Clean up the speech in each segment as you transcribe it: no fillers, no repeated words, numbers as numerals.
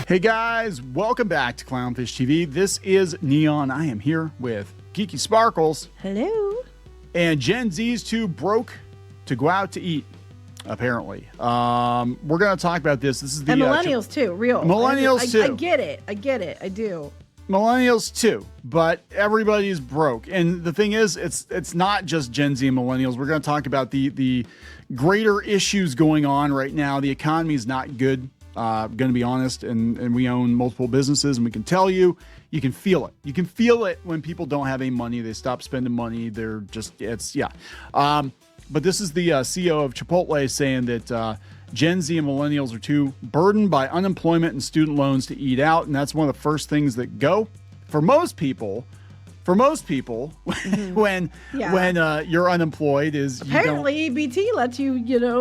Hey guys, welcome back to Clownfish TV. This is Kneon. I am here with Geeky Sparkles. Hello. And Gen Z's too broke to go out to eat, apparently. We're going to talk about this. This is the and millennials too, real. Millennials too. I get it. I do. Millennials too, but everybody's broke. And the thing is, it's not just Gen Z and millennials. We're going to talk about the greater issues going on right now. The economy is not good. Going to be honest, and we own multiple businesses, and we can tell you can feel it. You can feel it when people don't have any money. They stop spending money. They're just, but this is the CEO of Chipotle saying that Gen Z and millennials are too burdened by unemployment and student loans to eat out, and that's one of the first things that go for most people. When you're unemployed is apparently BT lets you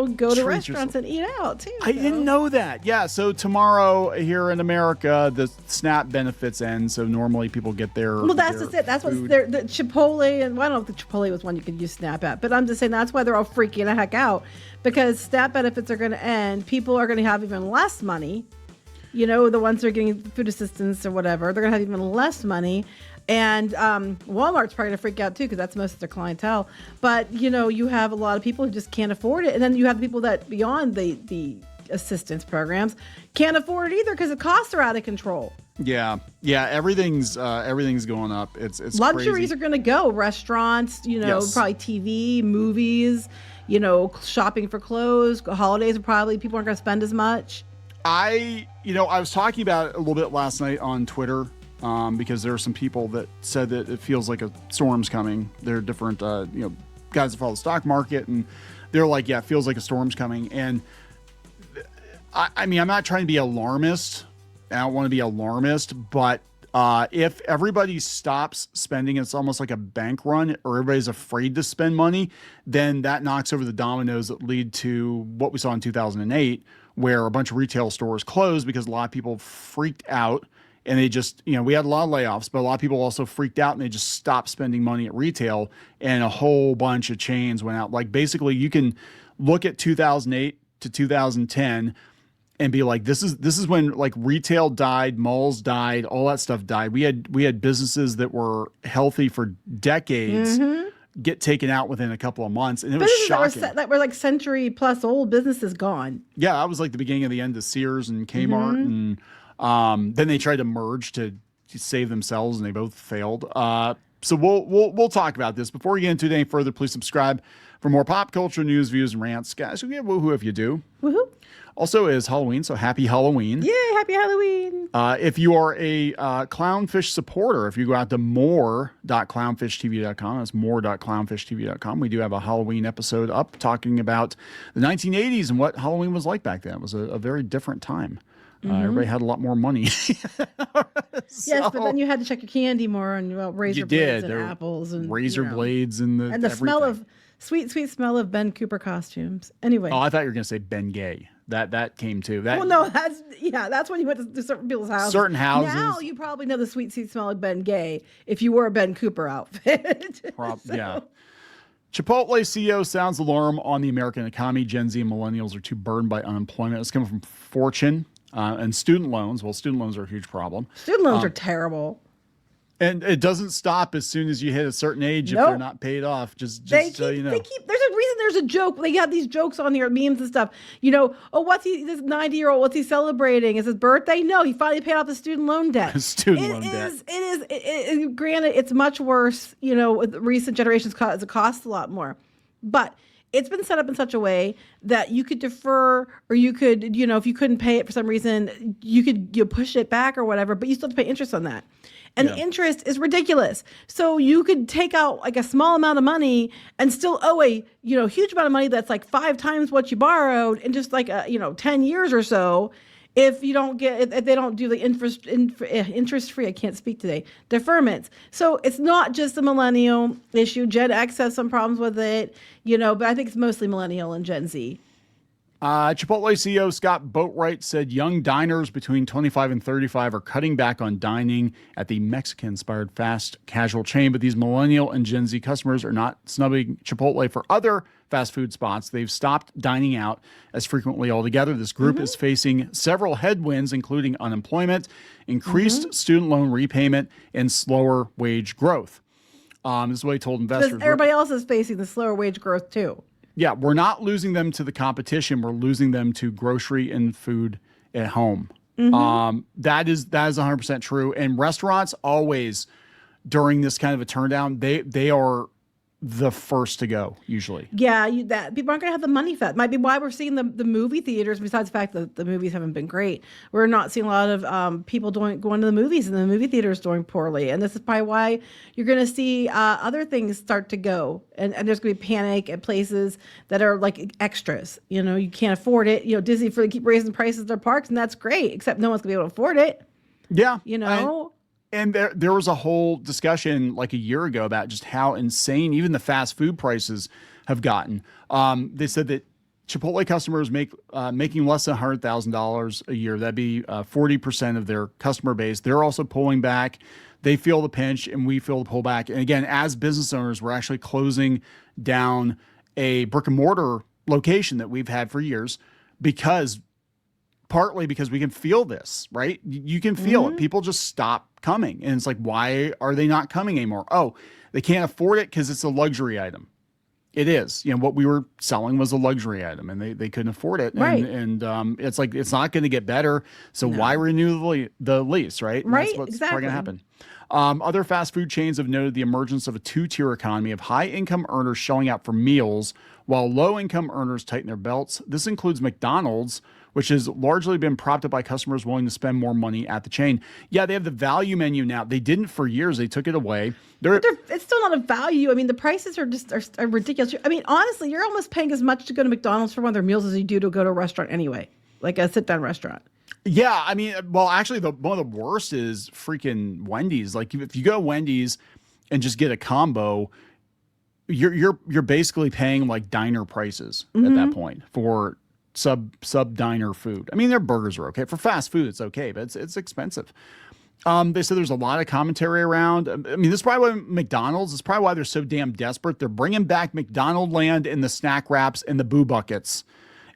go to restaurants and eat out too. I didn't know that. Yeah, so tomorrow here in America the SNAP benefits end, so normally people get their that's just it. That's what's the Chipotle, and I don't know if the Chipotle was one you could use SNAP at, but I'm just saying that's why they're all freaking the heck out, because SNAP benefits are going to end. People are going to have even less money. The ones that are getting food assistance or whatever, they're going to have even less money. And Walmart's probably going to freak out too, because that's most of their clientele. But, you have a lot of people who just can't afford it. And then you have the people that beyond the assistance programs can't afford it either because the costs are out of control. Yeah. Everything's going up. It's luxuries crazy. Are going to go. Restaurants, Yes. Probably TV, movies, shopping for clothes. Holidays are probably people aren't going to spend as much. I was talking about it a little bit last night on Twitter. Because there are some people that said that it feels like a storm's coming. There are different, guys that follow the stock market, and they're like, yeah, it feels like a storm's coming. And I mean, I'm not trying to be alarmist. I don't want to be alarmist, but if everybody stops spending, it's almost like a bank run, or everybody's afraid to spend money, then that knocks over the dominoes that lead to what we saw in 2008, where a bunch of retail stores closed because a lot of people freaked out. And they just, we had a lot of layoffs, but a lot of people also freaked out and they just stopped spending money at retail, and a whole bunch of chains went out. Like, basically you can look at 2008 to 2010 and be like, this is when like retail died, malls died, all that stuff died. We had businesses that were healthy for decades get taken out within a couple of months, and it was shocking. That were like century plus old businesses gone. Yeah, that was like the beginning of the end of Sears and Kmart and then they tried to merge to save themselves, and they both failed. So we'll talk about this. Before we get into it any further, please subscribe for more pop culture news, views, and rants. Guys, we get woohoo if you do. Woohoo. Also is Halloween, so happy Halloween. Yay, happy Halloween. If you are a Clownfish supporter, if you go out to more.clownfishtv.com, that's more.clownfishtv.com, we do have a Halloween episode up talking about the 1980s and what Halloween was like back then. It was a very different time. Everybody had a lot more money. Yes, but then you had to check your candy more on razor blades and apples and razor blades and the smell of sweet smell of Ben Cooper costumes. Anyway. Oh, I thought you were going to say Ben Gay. That came too. Well, no, that's when you went to certain people's houses. Certain houses. Now you probably know the sweet smell of Ben Gay if you wore a Ben Cooper outfit. Yeah. Chipotle CEO sounds alarm on the American economy. Gen Z and millennials are too burdened by unemployment. It's coming from Fortune. And student loans. Well, student loans are a huge problem. Student loans are terrible. And it doesn't stop as soon as you hit a certain age if they're not paid off. Just so you know. There's a reason there's a joke. They have these jokes on here, memes and stuff. This 90-year-old, what's he celebrating? Is his birthday? No, he finally paid off the student loan debt. Granted, it's much worse, with recent generations, it costs a lot more. But it's been set up in such a way that you could defer, or you could, if you couldn't pay it for some reason, you could push it back or whatever, but you still have to pay interest on that. And the interest is ridiculous. So you could take out like a small amount of money and still owe a, huge amount of money that's like 5 times what you borrowed in just like 10 years or so. If they don't do the interest-free, I can't speak today, deferments. So it's not just a millennial issue. Gen X has some problems with it, but I think it's mostly millennial and Gen Z. Chipotle CEO Scott Boatwright said young diners between 25 and 35 are cutting back on dining at the Mexican-inspired fast casual chain, but these millennial and Gen Z customers are not snubbing Chipotle for other fast food spots. They've stopped dining out as frequently altogether. This group is facing several headwinds, including unemployment, increased student loan repayment, and slower wage growth. This is what he told investors. Because everybody else is facing the slower wage growth too. Yeah, we're not losing them to the competition. We're losing them to grocery and food at home. That is 100% true. And restaurants always, during this kind of a turndown, they are the first to go usually. Yeah, that people aren't going to have the money for that. Might be why we're seeing the movie theaters. Besides the fact that the movies haven't been great, we're not seeing a lot of people going to the movies, and the movie theaters doing poorly. And this is probably why you're going to see other things start to go, and there's going to be panic at places that are like extras. You know, you can't afford it. You know, Disney keep raising prices of their parks, and that's great. Except no one's going to be able to afford it. Yeah, you know. And there was a whole discussion like a year ago about just how insane even the fast food prices have gotten. They said that Chipotle customers making less than $100,000 a year. That'd be 40% of their customer base. They're also pulling back. They feel the pinch, and we feel the pullback. And again, as business owners, we're actually closing down a brick and mortar location that we've had for years partly because we can feel this, right? You can feel it. People just stop coming. And it's like, why are they not coming anymore? Oh, they can't afford it because it's a luxury item. It is. You know, what we were selling was a luxury item, and they couldn't afford it. Right. And it's like, it's not going to get better. So why renew the lease, right? And Right, that's what's exactly. probably going to happen. Other fast food chains have noted the emergence of a two-tier economy of high-income earners shelling out for meals while low-income earners tighten their belts. This includes McDonald's, which has largely been propped up by customers willing to spend more money at the chain. Yeah, they have the value menu now. They didn't for years. They took it away. It's still not a value. I mean, the prices are ridiculous. I mean, honestly, you're almost paying as much to go to McDonald's for one of their meals as you do to go to a restaurant anyway, like a sit-down restaurant. Yeah, I mean, well, actually, one of the worst is freaking Wendy's. Like, if you go to Wendy's and just get a combo, you're basically paying like diner prices at that point for sub diner food. I mean, their burgers are okay. For fast food, it's okay, but it's expensive. They said there's a lot of commentary around. I mean, this is probably why McDonald's is probably why they're so damn desperate. They're bringing back McDonald land and the snack wraps and the boo buckets.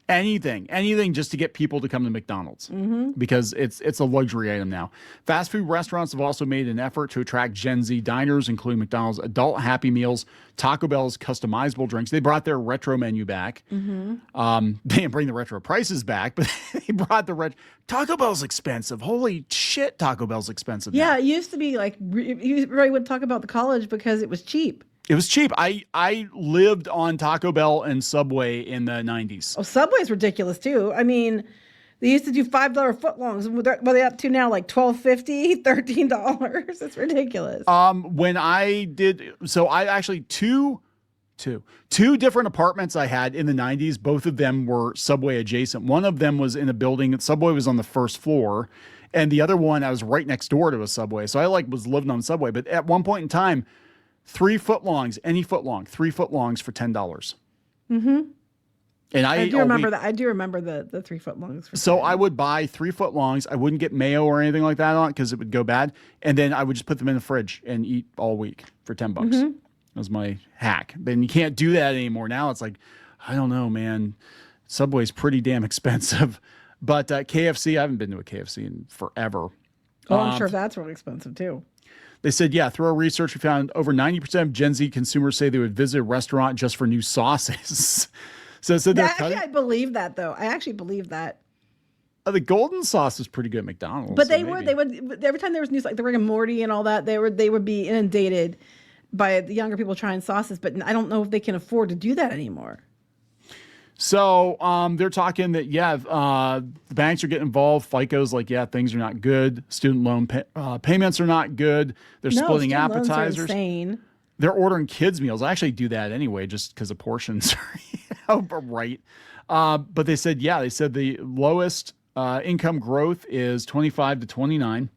Anything just to get people to come to McDonald's because it's a luxury item now. Fast food restaurants have also made an effort to attract Gen Z diners, including McDonald's adult Happy Meals, Taco Bell's customizable drinks. They brought their retro menu back. They didn't bring the retro prices back, but they brought the retro. Taco Bell's expensive. Holy shit, Taco Bell's expensive now. Yeah, it used to be like you really wouldn't talk about the college because it was cheap. It was cheap. I lived on Taco Bell and Subway in the 90s. Oh, Subway's ridiculous too. I mean, they used to do $5 footlongs. What are they up to now? Like $12.50, $13. It's ridiculous. When I did, so I actually two different apartments I had in the 90s. Both of them were Subway adjacent. One of them was in a building. Subway was on the first floor, and the other one I was right next door to a Subway. So I was living on Subway. But at one point in time, 3 footlongs, any footlong, 3 footlongs for $10. And I do remember that. I do remember the 3 footlongs. So I would buy 3 footlongs. I wouldn't get mayo or anything like that on it because it would go bad. And then I would just put them in the fridge and eat all week for $10. That was my hack. Then you can't do that anymore. Now it's like, I don't know, man. Subway's pretty damn expensive. But KFC, I haven't been to a KFC in forever. Oh, I'm sure that's really expensive too. They said, yeah, through our research, we found over 90% of Gen Z consumers say they would visit a restaurant just for new sauces. So they're actually, I believe that though. I actually believe that. The golden sauce is pretty good at McDonald's. But they would every time there was news like the Rick and Morty and all that, they would be inundated by the younger people trying sauces. But I don't know if they can afford to do that anymore. So they're talking that, the banks are getting involved. FICO's like, things are not good. Student loan payments are not good. They're splitting appetizers. Loans are insane. They're ordering kids' meals. I actually do that anyway, just because of portions. Right. But they said, the lowest income growth is 25 to 29.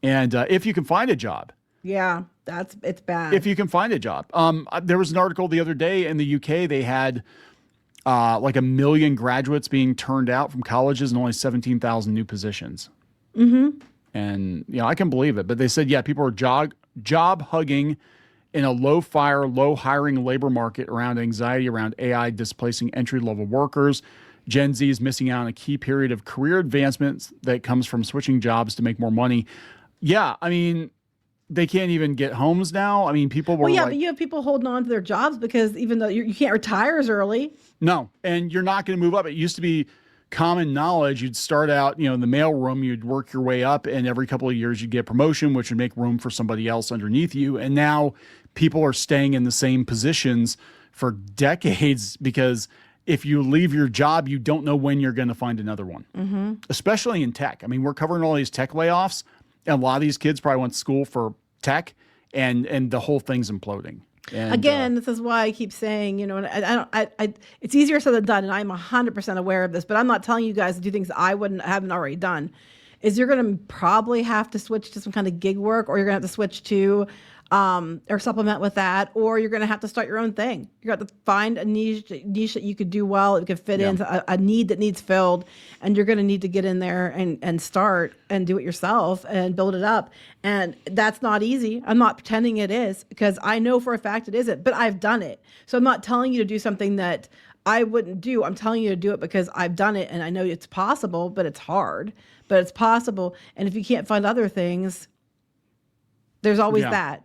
And if you can find a job. Yeah, it's bad. If you can find a job. There was an article the other day in the UK. They had like 1 million graduates being turned out from colleges and only 17,000 new positions. And, I can believe it. But they said, people are job hugging in a low fire, low hiring labor market around anxiety around AI displacing entry level workers. Gen Z is missing out on a key period of career advancements that comes from switching jobs to make more money. Yeah, I mean, they can't even get homes now. I mean, people were but you have people holding on to their jobs because even though you can't retire as early. No, and you're not going to move up. It used to be common knowledge. You'd start out, in the mailroom, you'd work your way up, and every couple of years you'd get promotion, which would make room for somebody else underneath you. And now people are staying in the same positions for decades because if you leave your job, you don't know when you're going to find another one, especially in tech. I mean, we're covering all these tech layoffs, and a lot of these kids probably went to school for tech, and the whole thing's imploding. And, again, this is why I keep saying, and it's easier said than done, and I'm 100% aware of this, but I'm not telling you guys to do things I haven't already done. Is you're going to probably have to switch to some kind of gig work, or you're going to have to switch to or supplement with that, or you're going to have to start your own thing. You're going to have to find a niche that you could do well, it could fit into a need that needs filled, and you're going to need to get in there and start and do it yourself and build it up. And that's not easy. I'm not pretending it is, because I know for a fact it isn't, but I've done it. So I'm not telling you to do something that I wouldn't do. I'm telling you to do it because I've done it and I know it's possible, but it's hard, but it's possible. And if you can't find other things, there's always that.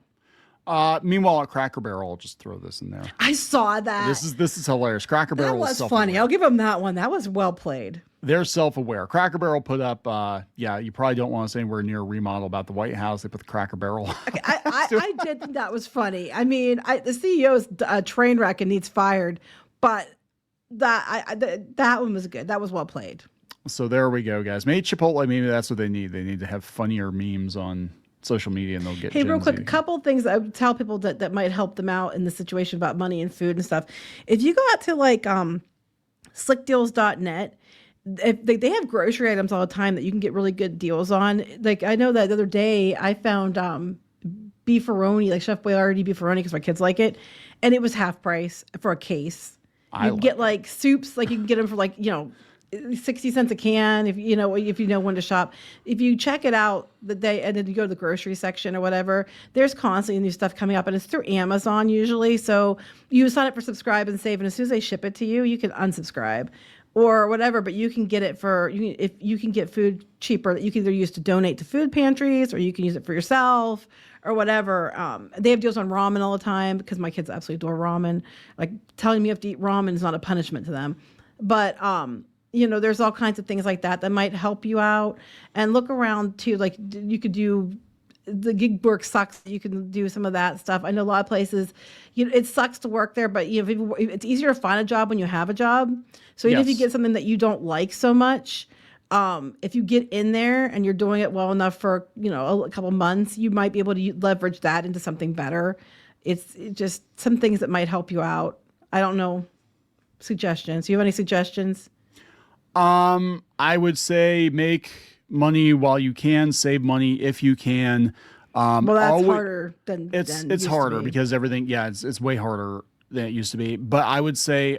Meanwhile, at Cracker Barrel, I'll just throw this in there. I saw that. This is hilarious. Cracker Barrel was funny. I'll give them that one. That was well played. They're self-aware. Cracker Barrel put up, you probably don't want to say anywhere near a remodel about the White House. They put the Cracker Barrel. Okay, I did think that was funny. I mean, the CEO's a train wreck and needs fired, but that one was good. That was well played. So there we go, guys. Maybe Chipotle, maybe that's what they need. They need to have funnier memes on social media, and they'll get Hey, Gen real quick, Z. a couple of things I would tell people that might help them out in the situation about money and food and stuff. If you go out to like slickdeals.net, if they have grocery items all the time that you can get really good deals on. Like I know that the other day I found beefaroni, like Chef Boyardee beefaroni, because my kids like it, and it was half price for a case. You get like soups, like you can get them for like 60 cents a can if you know when to shop. If you check it out and then you go to the grocery section or whatever, there's constantly new stuff coming up, and it's through Amazon usually. So you sign up for subscribe and save, and as soon as they ship it to you, you can unsubscribe or whatever, but you can get it if you can get food cheaper that you can either use to donate to food pantries, or you can use it for yourself or whatever. They have deals on ramen all the time because my kids absolutely adore ramen. Like telling me you have to eat ramen is not a punishment to them, but there's all kinds of things like that might help you out. And look around too, like you could do the gig work sucks. You can do some of that stuff. I know a lot of places, it sucks to work there, but it's easier to find a job when you have a job. So even if you get something that you don't like so much, if you get in there and you're doing it well enough for, a couple months, you might be able to leverage that into something better. It's just some things that might help you out. I don't know. Suggestions. Do you have any suggestions? I would say make money while you can, save money if you can. Well, that's harder than it's harder because everything. Yeah, it's way harder than it used to be. But I would say,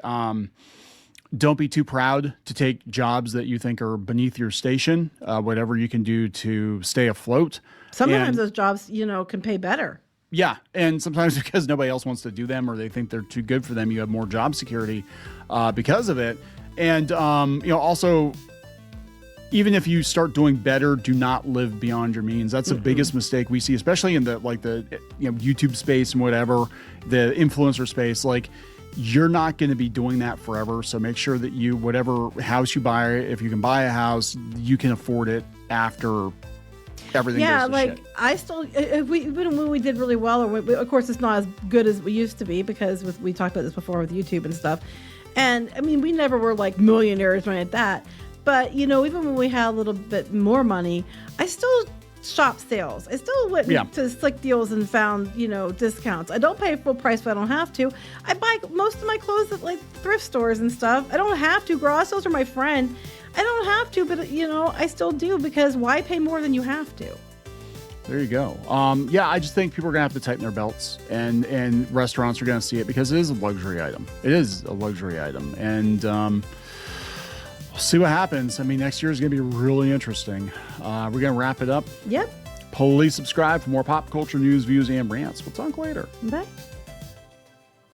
don't be too proud to take jobs that you think are beneath your station. Whatever you can do to stay afloat. Sometimes those jobs, can pay better. Yeah, and sometimes because nobody else wants to do them, or they think they're too good for them, you have more job security because of it. And, also, even if you start doing better, do not live beyond your means. That's the biggest mistake we see, especially in the YouTube space and whatever, the influencer space. Like, you're not going to be doing that forever. So make sure that whatever house you buy, if you can buy a house, you can afford it after everything goes to shit. I still, even when we did really well, of course, it's not as good as we used to be because we talked about this before with YouTube and stuff. And I mean, we never were like millionaires or anything like that. But, even when we had a little bit more money, I still shop sales. I still went to Slick Deals and found, discounts. I don't pay full price, but I don't have to. I buy most of my clothes at like thrift stores and stuff. I don't have to. Garage sales are my friend. I don't have to, but, I still do because why pay more than you have to? There you go. Yeah, I just think people are gonna have to tighten their belts, and restaurants are gonna see it because it is a luxury item. It is a luxury item, and we'll see what happens. I mean, next year is gonna be really interesting. We're gonna wrap it up. Yep. Please subscribe for more pop culture news, views, and rants. We'll talk later. Bye.